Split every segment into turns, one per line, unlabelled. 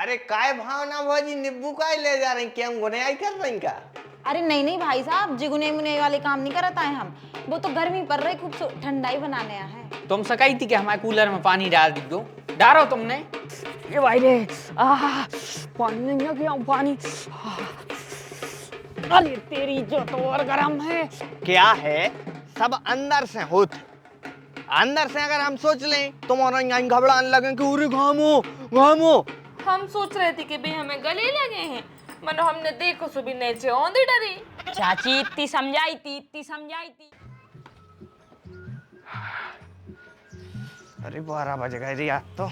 अरे काय भावना भौजी नींबू काय ले जा रही क्या गुने आई कर रही का?
अरे नहीं नहीं भाई साहब, जिगुने मुने वाले काम नहीं करता है हम। वो तो गर्मी पड़ रही, खूब ठंडाई बनाने आया है।
तुम सकाई थी कि हमारे कूलर में पानी डाल दी दो, डालो तुमने। ये भाई रे, पानी नहीं है क्या? पानी अरे तेरी जो तो और गर्म है।
क्या है सब अंदर से होते, अंदर से अगर हम सोच लें तो मोरंगा घबराने लगे कि उरे घामो घामो।
हम सोच रहे थे कि भाई हमें गले लगे हैं, मनो हमने देखो सुबह नीचे औंधी डरी।
चाची इतनी समझाई थी।
अरे 12 बज गए रे आज तो।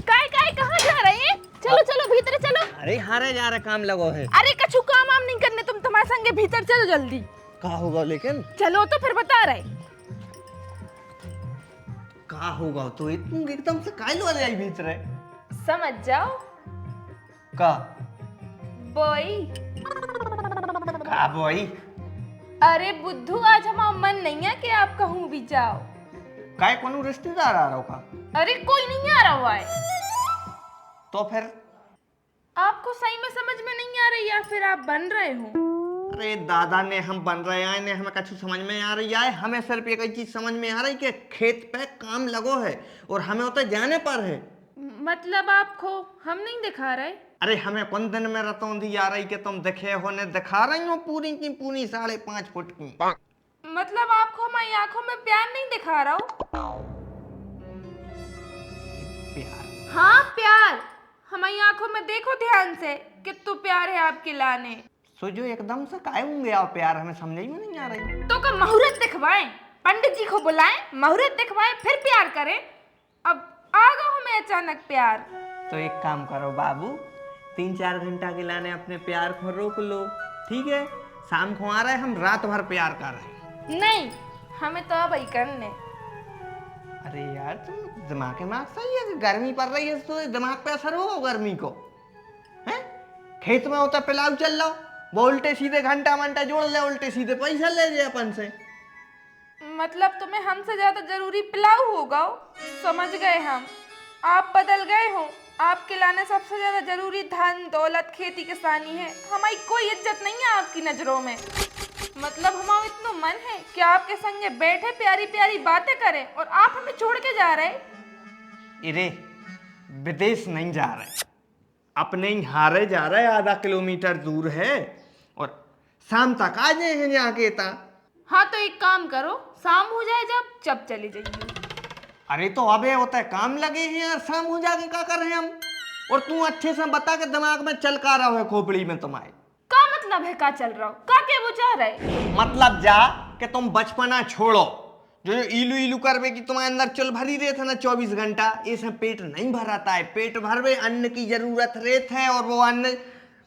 काय काय कहाँ जा रहे हैं? चलो चलो भीतर चलो।
अरे हारे जा रहे काम लगो है।
अरे कछु काम आम नहीं करने, तुम तुम्हारे संगे भीतर चलो जल्दी।
कहा होगा लेकिन?
चलो तो फिर बता रहे।
कहा होगा तो इतनी एकदम से कायल वाले आई भीतर है।
समझ जाओ।
का
बॉय।
का बॉय?
अरे बुद्धू, आज हमारा मन नहीं है कि आप कहूँ भी जाओ।
काय कोनो रिश्तेदार आ रहा का?
अरे कोई नहीं आ रहा हुआ है।
तो फिर
आपको सही में समझ में नहीं आ रही या फिर आप बन रहे हो?
अरे दादा ने हम बन रहे हैं ने हमें कछु समझ में आ रही है। हमें सिर्फ एक ही चीज समझ में आ रही कि खेत पे काम लगो है और हमें उतर जाने पर है।
मतलब आपको हम नहीं दिखा रहे?
अरे हमें कौन दिन में रतौंधी आ रही कि तुम दिखे होने दिखा रही हो पूरी की पूरी 5.5 फुट की।
मतलब आपको हमारी आंखों में प्यार नहीं दिखा रहा हूँ?
प्यार?
हाँ प्यार। हमारी आंखों में देखो ध्यान से, कितना प्यार है आपके लाने।
सो जो एकदम से काय होंगे आप प्यार हमें समझ में नहीं आ रही।
तो का मुहूर्त दिखवाएं, पंडित जी को बुलाएं, मुहूर्त दिखवाएं, फिर प्यार करें। अब आ गया हमें अचानक प्यार।
तो एक काम करो बाबू, 3-4 घंटा के लाने अपने प्यार को रोक लो, ठीक है? शाम को आ रहे हम रात भर प्यार कर रहे हैं।
नहीं, हमें तो अब ही करने।
अरे यार तुम दिमाग सही है, गर्मी पड़ रही है तो दिमाग पे असर होगा गर्मी को हैं? खेत में होता पिलाव चल लो, वो उल्टे सीधे घंटा मंटा जोड़ ले, उल्टे सीधे पैसा ले जाए अपन से।
मतलब तुम्हें हमसे ज्यादा जरूरी पिलाव होगा? समझ गए हम। आप बदल गए हो। आपके लाने सबसे ज्यादा जरूरी धन दौलत खेती किसानी है। हमारी कोई इज्जत नहीं है आपकी नजरों में। मतलब हमारा इतना मन है कि आपके संगे बैठे प्यारी प्यारी बातें करें और आप हमें छोड़ के जा रहे।
इरे विदेश नहीं जा रहे, अपने ही हारे जा रहे, आधा किलोमीटर दूर है और शाम तक आ जाए यहाँ के ता।
हाँ तो एक काम करो, शाम हो जाए जब चले जाइए।
अरे तो अबे होता है काम लगे हैं यार, शाम हो जाके क्या कर रहे हैं हम? और तू अच्छे से बता के दिमाग में चल का रहा है खोपड़ी में तुम्हारे
का मतलब है का चल रहा हो का क्या वो चाह रहे?
मतलब जा कि तुम बचपना छोड़ो, जो इलू इलू करवे की तुम्हारे अंदर चल भरी रहे थे ना 24 घंटा, इसमें पेट नहीं भराता है। पेट भरवे अन्न की जरूरत रहती है और वो अन्न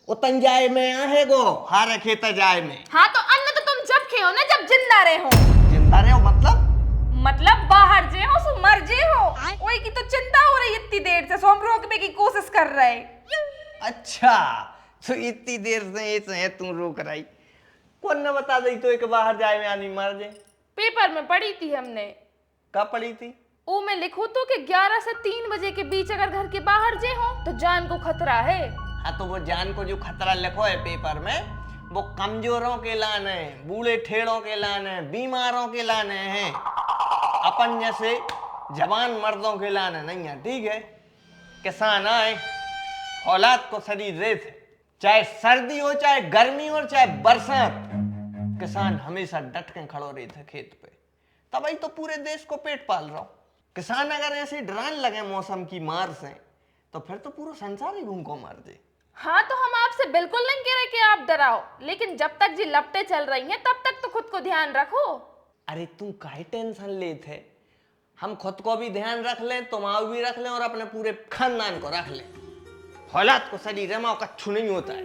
उतन जाए में आहे गो हारे खेत जाए में।
हाँ तो अन्न तो तुम जब खे हो ना, जब जिंदा रहे हो।
जिंदा रहे हो
मतलब बाहर जे हो सो मर जे हो। वही की तो चिंता हो रही इतनी देर से, सो हम रोकने की कोशिश कर रहे।
अच्छा तो इतनी देर से ऐसे तू रोक रही, कौन न बता दी तो एक बाहर जाए में आदमी मर जाए?
पेपर में पढ़ी थी हमने।
कब पढ़ी थी?
वो में लिखो तो कि 11 से 3 बजे के बीच अगर घर के बाहर जे हो तो जान को खतरा है।
हाँ तो वो जान को जो खतरा लिखो है पेपर में, वो कमजोरों के लाने, बूढ़े ठेड़ों के लाने, बीमारों के लाने हैं, अपन जैसे जवान मर्दों के लाने नहीं है, ठीक है? किसान आए, औलाद को शरीर रेत, चाहे सर्दी हो चाहे गर्मी हो चाहे बरसात, किसान हमेशा डट के खड़ो रहे थे खेत पे, तभी तो पूरे देश को पेट पाल रहा हूं। किसान अगर ऐसे डराने लगे मौसम की मार से तो फिर तो पूरा संसार ही भूखों मर जाए।
हाँ तो हम आपसे बिल्कुल नहीं कह रहे कि आप डराओ, लेकिन जब तक जी लपटें चल रही हैं तब तक तो खुद को ध्यान रखो।
अरे तू काहे टेंशन लेते है? हम खुद को भी ध्यान रख लें, तुम्हारा भी रख लें और अपने पूरे खानदान को रख लें। औलाद को शरीर में कच्छु नहीं होता है।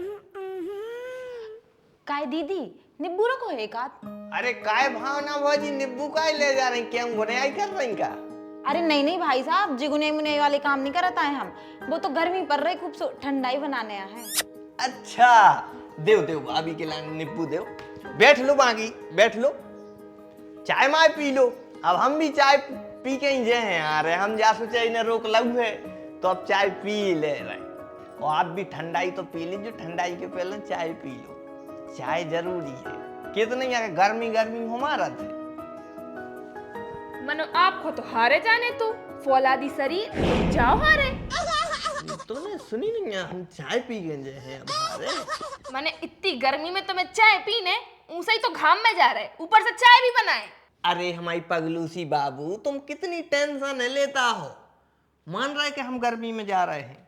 काय दीदी नींबू रखो एक आध।
अरे काय भावना भौजी नींबू काय ले जा रही क्या गुने आई कर रही का?
अरे नहीं नहीं भाई साहब, जिगुने मुने वाले काम नहीं करता है हम। वो तो गर्मी पड़ रही, खूब ठंडाई बनाने आया है।
अच्छा देव देव भाभी के लाने नींबू देव। बैठ लो बागी, बैठ लो, चाय माय पी लो। अब हम भी चाय पी के ही जे हैं यार, हम जा सोचे इन्हें रोक लग है तो अब चाय पी ले रहे। और आप भी ठंडाई तो पी लीजिए, ठंडाई के पहले चाय पी लो, चाय जरूरी है। कितने यहाँ गर्मी गर्मी हमारा थे।
मनो आपको तो हारे जाने तो फौलादी शरीर जाओ हारे।
तुमने सुनी नहीं है, हम चाय पी गए हैं अब हारे।
मैंने इतनी गर्मी में तुम्हें चाय पीने ऊंचा ही तो घाम में जा रहे, ऊपर से चाय भी बनाए।
अरे हमारी पगलूसी बाबू, तुम कितनी टेंशन लेता हो। मान रहा है कि हम गर्मी में जा रहे हैं,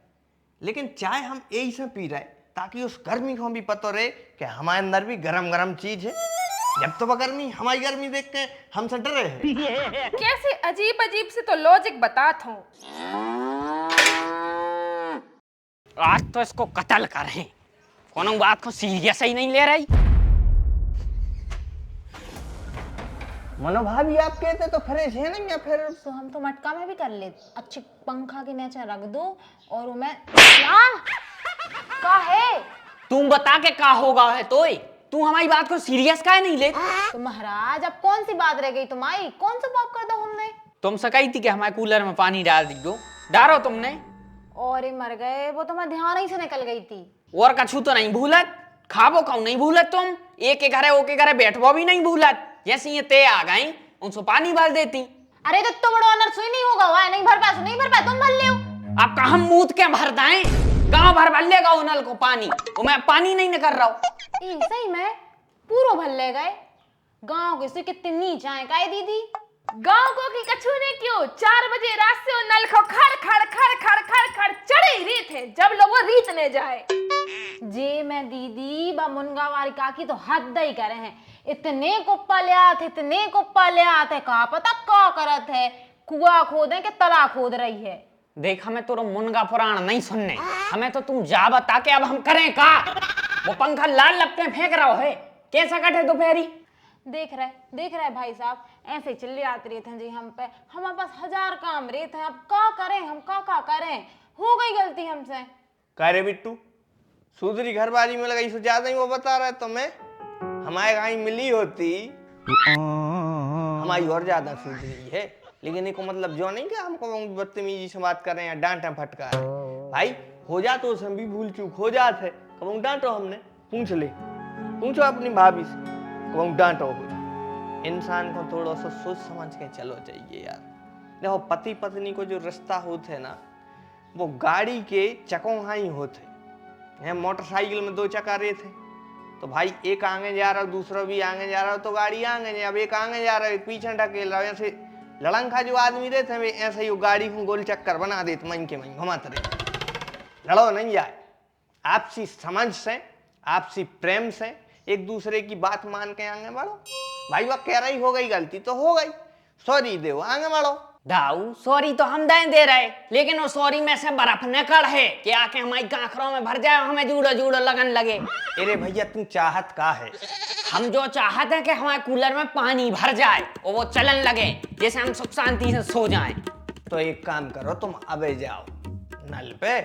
लेकिन चाय हम यही से पी रहे ताकि उस गर्मी को भी पता रहे कि हमारे अंदर भी गरम गरम चीज है। जब तो गर्मी हमारी गर्मी देख के हमसे डरे हैं।
कैसे अजीब अजीब से तो लॉजिक बतात हूँ।
आज तो इसको कत्ल करें, कोनो बात को सीरियस ही नहीं ले रही।
मनो भाभी आप कहते तो फ्रेश है नहीं, या फिर
तो हम तो मटका में भी कर ले, अच्छे पंखा के नीचे रख दो और मैं क्या है।
तुम बता के का होगा है तोय, तू हमारी बात को सीरियस काहे नहीं ले।
तो महाराज अब कौन सी बात रह गई तुम्हारी, कौन सा पाप कर दो हमने।
तुमसे कही थी कि हमारे कूलर में पानी डाल दो, डालो तुमने।
और ये मर गए, वो तो मैं ध्यान ही से निकल गई थी।
और कछु तो नहीं भूलत, खाबो कौन नहीं भूलत तुम, एक के घरे ओके घरे बैठबो भी नहीं भूलत। जैसे ये ते आ गई उनसे पानी भर देती।
अरे तो बड़ो अनर सुई नहीं होगा, वह नहीं भर पाए तो नहीं भर पाए, तुम भर ले।
अब कहा मूत के भर दाएं, गाँव भर भर लेगा वो नल को पानी, वो मैं पानी नहीं निकल रहा हूँ।
सही में पूरा भर ले गए। गाँव के कितनी नीच आए काय दीदी।
गांव को की कछु ने क्यों 4 बजे रात से वो नल को खड़ खड़ खड़ खड़ खड़ खड़ चढ़े ही रही थे जब लोग वो रीतने जाए।
जे मैं दीदी बा मुनगा वाली काकी तो हद ही करे हैं, इतने कुप्पा ले आते, इतने कुप्पा ले आते, का पता का करत है, कुआ खोदे के तला खोद रही है।
देख हमें तो मुनगा पुराण नहीं सुनने, हमें तो तुम जा बता के अब हम करें का। वो पंखा लाल लपटे फेंक रहा है, कैसा कटे दोपहरी।
देख रहे भाई साहब, ऐसे चिल्ले आते रहते हैं जी हम पे, हमारे पास 1000 काम रहते हैं, अब का करें, हम का करें, हो गई गलती हमसे।
कह रे बिट्टू, सुधरी घरबारी में लगाई से ज्यादा ही वो बता रहा है तुम्हें। हमारे गाँव मिली होती हमारी और ज्यादा सुधरी है, लेकिन इनको मतलब जो नहीं कि हमको बदतमीजी से बात कर रहे हैं, डांटा फटका है। भाई हो जा तो हम भी भूल चूक हो जाते है, कब डांटो हमने, पूछो अपनी भाभी से, कब डांटो। इंसान को थोड़ा सा सोच समझ के चलो चाहिए यार। देखो पति पत्नी को जो रिश्ता होते है ना, वो गाड़ी के चकों ही होते हैं। मोटरसाइकिल में 2 चक्का रहे थे, तो भाई एक आगे जा रहा है, दूसरा भी आगे जा रहा है, तो गाड़ी आगे जा, अब एक आगे जा रहा है, पीछे ढकेल रहा है। ऐसे लड़ंखा जो आदमी रहते हैं ऐसे ही गाड़ी को गोल चक्कर बना देते, मन के मन घुमाते रहे। लड़ो नहीं जाए, आपसी समझ से, आपसी प्रेम से एक दूसरे की बात मान के आगे बढ़ो। भाई वह कह रही हो गई गलती तो हो गई, सॉरी दे आगे बढ़ो।
दाऊ सॉरी तो हम दे रहे, लेकिन वो सॉरी में से बर्फ निकल है कि आके हमारी कांखरों में भर जाए, हमें जूड़ो जूड़ो लगन लगे।
अरे भैया तुम चाहत का है?
हम जो चाहते हैं कि हमारे कूलर में पानी भर जाए और वो चलन लगे, जैसे हम सुख शांति से सो जाएं।
तो एक काम करो, तुम अबे जाओ नल पे,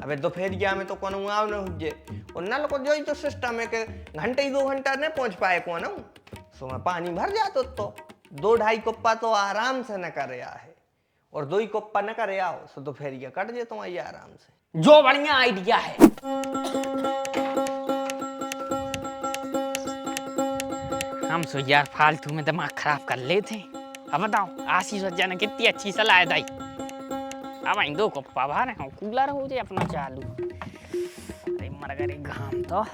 अबे दोपहरिया में तो कोनो आव न हो जे, और नल को जो ही तो सिस्टम है कि घंटे 2 घंटा नहीं पहुंच पाए कोनो, सो में पानी भर जातो, तो 2-2.5 कुप्पा तो आराम से न करे है, और 2 ही कुप्पा न करे आओ सो दोपहरिया कट जे तुम्हारी आराम से।
जो बढ़िया आइडिया है। हम सो यार फालतू में दिमाग खराब कर लेते। अब बताओ आशीष वज्जा ने कितनी अच्छी सलाह दी। अब इन 2 कुप्पा भरे हो, कूलर हो जाए अपना चालू। अरे मर गए घाम तो।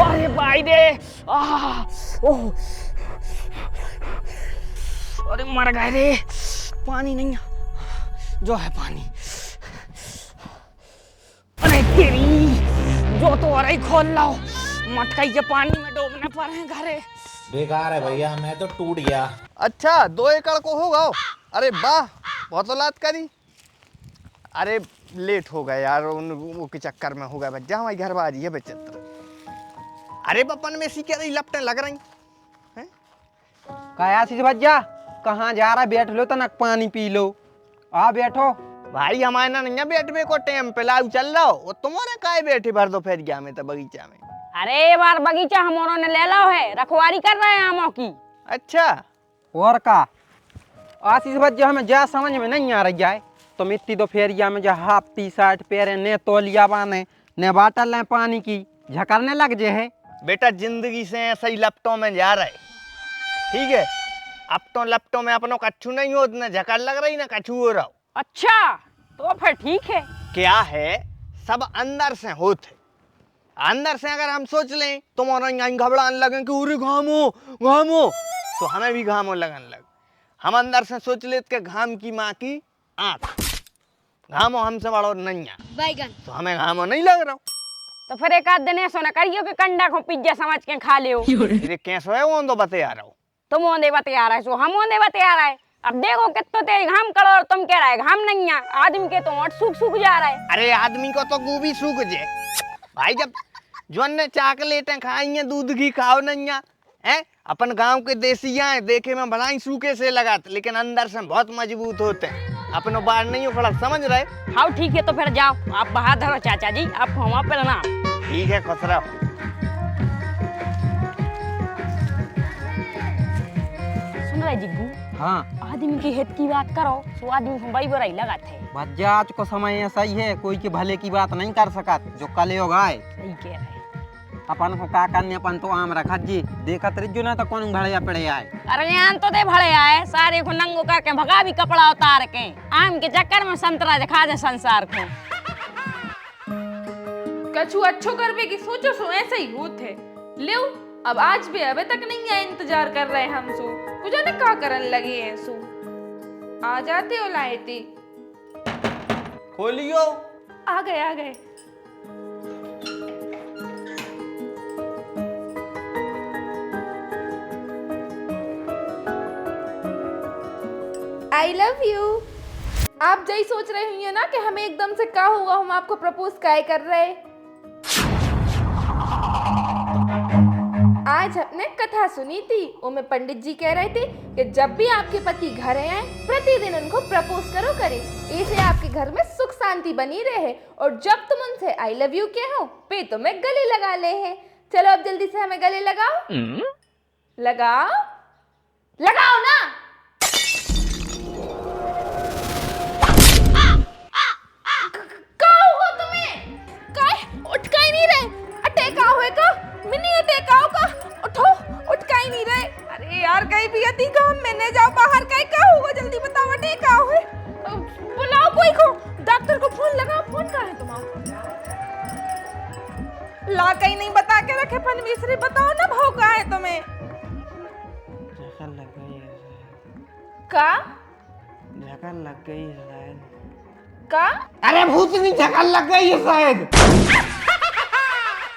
अरे भाई रे, ओह, अरे मर गए रे, पानी नहीं जो है पानी। अरे तेरी जो तो अरे खोल लाओ, मटका के पानी में डूबने पर हैं घरे।
बेकार है भैया, मैं तो टूट गया।
अच्छा 2 एकड़ को होगा? अरे वाह, बहुत औलाद करी। अरे लेट हो गया यार, वो के चक्कर में हो गया भज्जा, हमारी घरबारी है बचत। अरे बपन में सी क्या रही लपटें लग रही हैं?
कहा सी भज्जा कहाँ जा रहा, बैठ लो तनक पानी पी लो। आ बैठो।
भाई हमारे ना नहीं बैठने को टाइम पे लाउ चल रहा हो, तुम्हारे काहे बैठे भर दोपहरिया में तो बगीचा में।
अरे बार बगीचा हमारों ने ले लो है, रखवारी कर रहे हैं आमों की।
अच्छा
और का आशीष भज्जा हमें जा समझ में नहीं आ रही जाए। तुम इतनी दोपहरिया में जो हाफ टी शर्ट पहरे ने तौलिया बांधे ने बाटल लें पानी की झकरने लग जे है।
बेटा जिंदगी से ऐसा ही लपटों में जा रहे, ठीक है। अब तो लपटों में अपनों कच्छू नहीं हो, न झकर लग रही ना कच्छू हो रहा हो।
अच्छा तो फिर ठीक है।
क्या है, सब अंदर से होते। अंदर से अगर हम सोच लें तुम्हारा यहाँ घबराने लगे कि उरे घामो घामो, तो हमें भी घामो लगन लग। हम अंदर से सोच लेते कि घाम की माँ की आँख, घामो हमसे बड़ो नहीं है, तो हमें घामो नहीं लग रहा।
तो फिर एक आध दिन ऐसा ना करियो कि कंडा को पिज्जा समझ के खा लियो।
अरे कैसे है वो तो बते आ रहा हूँ।
तुम ओंदे बते आ रहा है, सो हम ओंदे बते आ रहा है। अब देखो कितना तेज घाम करो और तुम कह रहा है घाम नहीं है। आदमी के तो ओंठ सूख सूख जा रहा है।
अरे आदमी को तो गोभी सूख जाए भाई। जब जोन ने चॉकलेटें खाई हैं, दूध घी खाओ नहीं है। अपन गांव के देसिया हैं, देखे में बड़ा ही सूखे से लगाते, लेकिन अंदर से बहुत मजबूत होते हैं। अपनों बाहर नहीं हो खड़ा, समझ रहे।
हाँ ठीक है, तो फिर जाओ आप बाहर धरो चाचा जी, आपको हम प्रणाम।
ठीक है खुश रहो।
सुन रहे जिग्गू,
हाँ
आदमी के हित की बात करो तो आदमी को बड़ी बुराई लगाते है।
भज्जा आज को समय ऐसा ही है, कोई के भले की बात नहीं कर सका। जो कल होगा
सही कह रहे।
अपन को का करने, अपन तो आम रखा जी देखत रही ना तो कौन घड़िया पड़े आए।
अरे यहाँ तो दे भले आए सारे को नंगो करके भगा भी कपड़ा उतार के, आम के चक्कर में संतरा दिखा दे संसार को।
कछु अच्छो करवे की सोचो सो ऐसा ही होत है। ले अब आज भी अबे तक नहीं आए, इंतजार कर रहे हम सो कुछ ने का करन लगे हैं सो। आ जाते हो लाएते।
खोलियो।
आ गए आ गए। I love you. आप जही सोच रहे हुई ना कि हमें एकदम से क्या होगा, हम आपको प्रपोज काय कर रहे। आज हमने कथा सुनी थी, उनमें पंडित जी कह रहे थे कि जब भी आपके पति घर आए प्रतिदिन उनको प्रपोज करो करे, ऐसे आपके घर में सुख शांति बनी रहे। और जब तुम उनसे आई लव यू कहो पे तुम्हें गले लगा ले हैं। चलो अब जल्दी से हमें गले लगाओ। लगाओ लगाओ ना। यार कहीं भी यदि काम में न जाओ बाहर, कहीं क्या होगा जल्दी बताओ। टेका हुए बुलाओ कोई को, डॉक्टर को फोन लगाओ। फोन कहाँ है तुम्हारा? ला कहीं नहीं बता के रखे पनवीसरी, बताओ ना भाव कहाँ है तुम्हें?
झकल लग गई है
का
झकल लग गई है शायद।
का
अरे भूतनी झकल लग गई है शायद।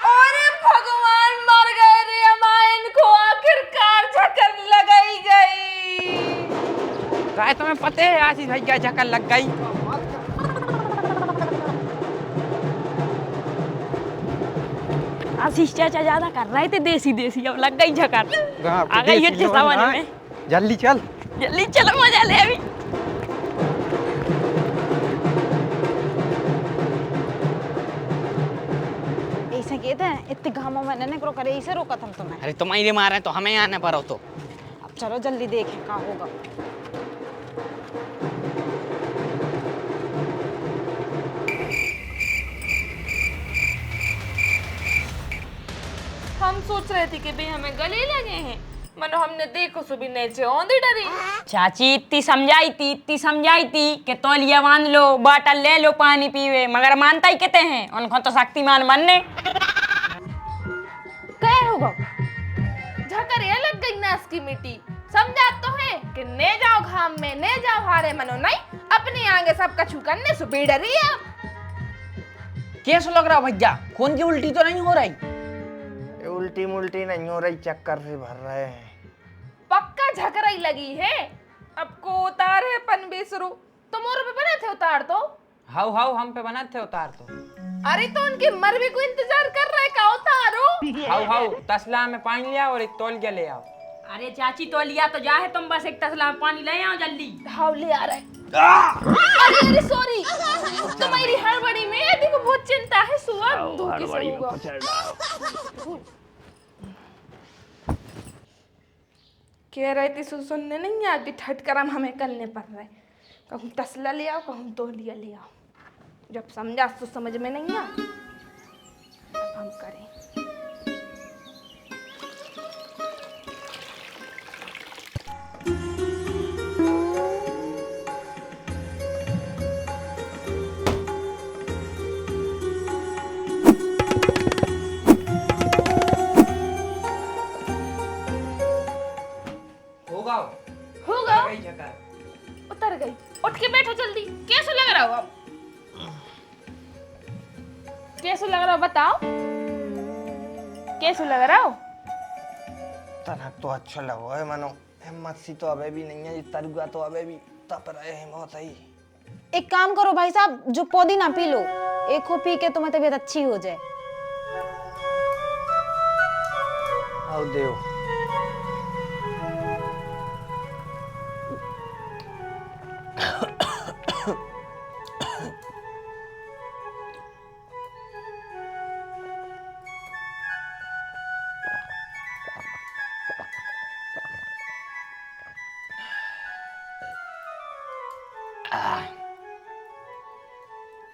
अरे भगवान मर गए रे अमायन को, आखिरकार झकल लगाई गई।
काय तुम्हें पता है आशीष भाई क्या झकल लग गई?
आशीष चाचा ज्यादा कर रहे थे देसी देसी, अब लग गई झकर। आ गई
देसी
है समझ में।
जल्दी चल
जल्दी चलो मजा ले अभी। ऐसे कहते हैं इतने घामों में नहीं करो करे, ऐसे रोका था तुम्हें। अरे तुम्हारे मारे तो हमें आने पर हो तो।
अब चलो जल्दी देखें क्या होगा।
हम सोच रहे थे कि भाई हमें गले लगे हैं, मनो हमने देखो सुबह नीचे औंधी डरी।
चाची इतनी समझाई थी कि तौलिया बांध लो, बाटल ले लो पानी पीवे, मगर मानता ही कहते हैं उनको तो शक्तिमान बनने।
क्या होगा?
झकर ये लग गई नास की मिट्टी। समझा तो है कि ने जाओ घाम में, ने जाओ हारे, मनो नहीं अपने आगे सब कछु करने सुबह डरी है।
कैसा लग रहा भैया? खून की उल्टी तो नहीं हो रही?
उल्टी मुल्टी नहीं हो रही, चक्कर से भर रहे हैं।
पक्का झकराई लगी है। अब को उतार है पनबेसरू, तुम और पे बने थे उतार तो।
हाउ हम पे बना थे उतार तो।
अरे तो उनके मरवे को इंतजार कर रहे का उतारो।
हाउ तसला में पानी लिया और एक तौलिया ले आओ।
अरे चाची तौलिया तो जा है, तुम बस एक तसला में पानी ले आओ जल्दी।
हाउ ले आ रहा है। अरे सॉरी, तुम्हारी हड़बड़ी में यदि को बहुत चिंता है। सुबह धोखे से होगा। कह रहे थे सुनने नहीं आती, ठटकरम हमें करने पड़ रहे। कहूँ तसला ले आओ, कहूँ तौलिया ले आओ। जब समझा तो समझ में नहीं आ, अब हम करें। होगा उतर गई। उठ के बैठो जल्दी। कैसे लग रहा हो अब? कैसे लग रहा हो बताओ, कैसे लग रहा हो?
तनक तो अच्छा लगो है मनो, हिम्मत सी तो अबे भी नहीं है, ये तरुआ तो अबे भी तप रहे हैं बहुत ही।
एक काम करो भाई साहब, जो पुदीना पी लो, एक को पी के तुम्हें तबीयत अच्छी हो जाए।
आओ देव।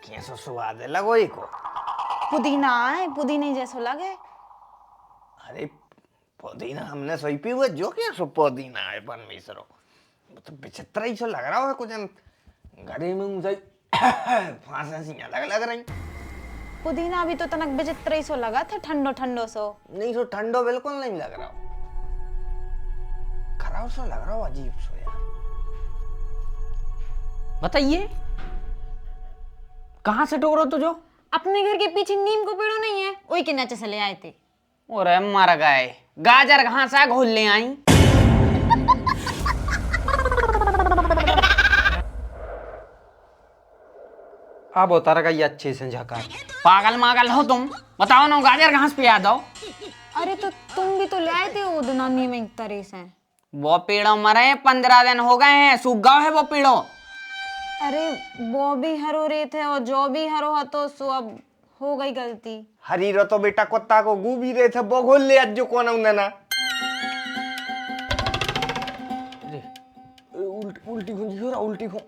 कैसो स्वाद है लगो को।
पुदीना है, पुदीने जैसो लगे।
अरे पुदीना हमने सही पी हुआ, जो क्या सो पुदीना है परमेश्वरो, तो विचित्र ही सो लग रहा है कुछ घरे में मुझे फांसा सी लग रही।
पुदीना भी तो तनक विचित्र ही सो लगा था, ठंडो ठंडो सो।
नहीं सो ठंडो बिल्कुल नहीं लग रहा, खराब सो लग रहा हो, अजीब सो यार।
बताइए कहाँ से टोरो तुझो?
अपने घर के पीछे नीम को पेड़ो नहीं है, वही के नीचे से ले आए थे।
अरे मर गए, गाजर कहाँ से घोल ले आई?
अब उतर गई अच्छे से झकार।
पागल मागल हो तुम, बताओ ना गाजर कहाँ से पिया दो?
अरे तो तुम भी तो ले आए थे वो नानी में एक तरह से।
वो पेड़ों मरे 15 दिन हो गए हैं, सूख गए है वो पेड़ों।
अरे वो भी हरो रहे थे और जो भी हरो है तो सो अब हो गई गलती।
हरी रो तो बेटा कुत्ता को गू भी रहे थे, वो घोल ले अज्जो कौन उन्हें ना। उल्टी खुंजी हो रहा, उल्टी खो।